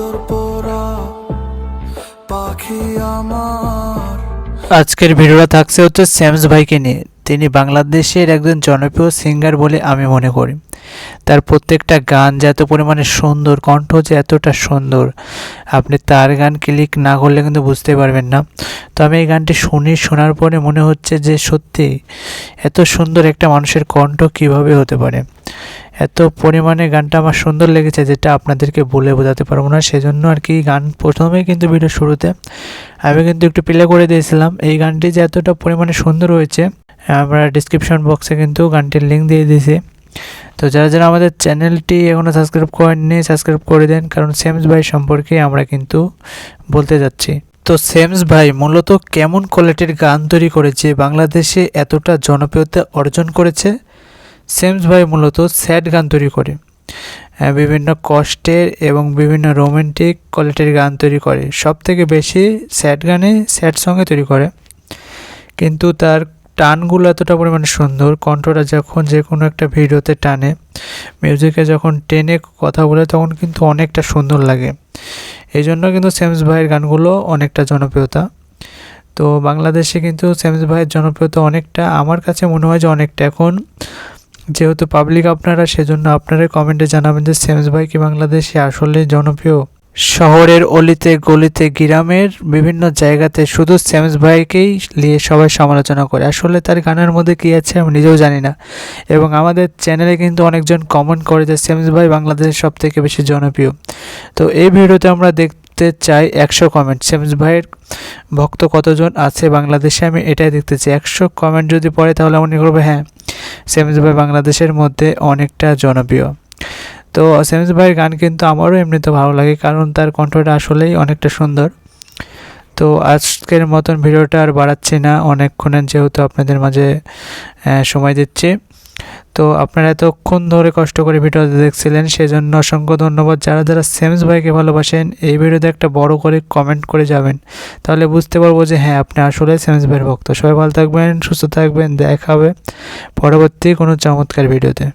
আতর পোড়া পাখি আমার। আজকের ভিডিওটা থাকছে হচ্ছে স্যামস ভাইকে নিয়ে। তিনি বাংলাদেশের একজন জনপ্রিয় সিঙ্গার বলে আমি মনে করি। তার প্রত্যেকটা গান যে এত পরিমাণে সুন্দর, কণ্ঠ যে এতটা সুন্দর, আপনি তার গান ক্লিক না করলে কিন্তু বুঝতে পারবেন না। তো আমি এই গানটি শোনার পরে মনে হচ্ছে যে সত্যি এত সুন্দর একটা মানুষের কণ্ঠ কিভাবে হতে পারে। এত পরিমাণে গানটা আমার সুন্দর লেগেছে যেটা আপনাদেরকে বলে বোঝাতে পারবো না। সেজন্য আর কি গান প্রথমেই কিন্তু ভিডিও শুরুতে আমি কিন্তু একটু প্লে করে দিয়েছিলাম। এই গানটি যে এতটা পরিমাণে সুন্দর হয়েছে, আমরা ডিসক্রিপশন বক্সে কিন্তু গানটির লিঙ্ক দিয়ে দিয়েছি। তো যারা যারা আমাদের চ্যানেলটি এখনও সাবস্ক্রাইব করেননি, সাবস্ক্রাইব করে দেন, কারণ স্যামস ভাই সম্পর্কে আমরা কিন্তু বলতে যাচ্ছি। তো স্যামস ভাই মূলত কেমন কোয়ালিটির গান তৈরি করেছে, বাংলাদেশে এতটা জনপ্রিয়তা অর্জন করেছে। স্যামস ভাই মূলত স্যাড গান তৈরি করে, বিভিন্ন কষ্টের এবং বিভিন্ন রোমান্টিক কোয়ালিটির গান তৈরি করে। সব থেকে বেশি স্যাড গানে, স্যাড সঙ্গে তৈরি করে, কিন্তু তার টানগুলো এতটা পরিমাণে সুন্দর। কণ্ঠটা যখন যে কোনো একটা ভিডিওতে টানে, মিউজিকে যখন টেনে কথা বলে, তখন কিন্তু অনেকটা সুন্দর লাগে। এই জন্য কিন্তু স্যামস ভাইয়ের গানগুলো অনেকটা জনপ্রিয়তা। তো বাংলাদেশে কিন্তু স্যামস ভাইয়ের জনপ্রিয়তা অনেকটা, আমার কাছে মনে হয় যে অনেকটা। এখন যেহেতু পাবলিক আপনারা, সেজন্য আপনারা কমেন্টে জানাবেন যে স্যামস ভাই কি বাংলাদেশে আসলে জনপ্রিয়। শহরের অলিতে গলিতে, গ্রামের বিভিন্ন জায়গাতে শুধু স্যামস ভাইকেই নিয়ে সবাই সমালোচনা করে। আসলে তার গানের মধ্যে কী আছে আমি নিজেও জানি না। এবং আমাদের চ্যানেলে কিন্তু অনেকজন কমেন্ট করে যে স্যামস ভাই বাংলাদেশের সব থেকে বেশি জনপ্রিয়। তো এই ভিডিওতে আমরা দেখতে চাই 100 কমেন্ট, স্যামস ভাইয়ের ভক্ত কতজন আছে বাংলাদেশে, আমি এটাই দেখতে চাই। 100 কমেন্ট যদি পড়ে তাহলে মনে করবো হ্যাঁ, স্যামস ভাই বাংলাদেশের মধ্যে অনেকটা জনপ্রিয়। তো স্যামস ভাইয়ের গান কিন্তু আমারও এমনিতে ভালো লাগে, কারণ তার কণ্ঠটা আসলেই অনেকটা সুন্দর। তো আজকের মতন ভিডিওটা আর বাড়াচ্ছি না, অনেকক্ষণের যেহেতু আপনাদের মাঝে সময় দিচ্ছি। তো আপনারা এতক্ষণ ধরে কষ্ট করে ভিডিওটা দেখছিলেন, সেজন্য অসংখ্য ধন্যবাদ। যারা যারা স্যামস ভাইকে ভালোবাসেন, এই ভিডিওতে একটা বড় করে কমেন্ট করে যাবেন, তাহলে বুঝতে পারবো যে হ্যাঁ, আপনি আসলে স্যামস ভাইয়ের ভক্ত। সবাই ভালো থাকবেন, সুস্থ থাকবেন, দেখা হবে পরবর্তী কোনো চমৎকার ভিডিওতে।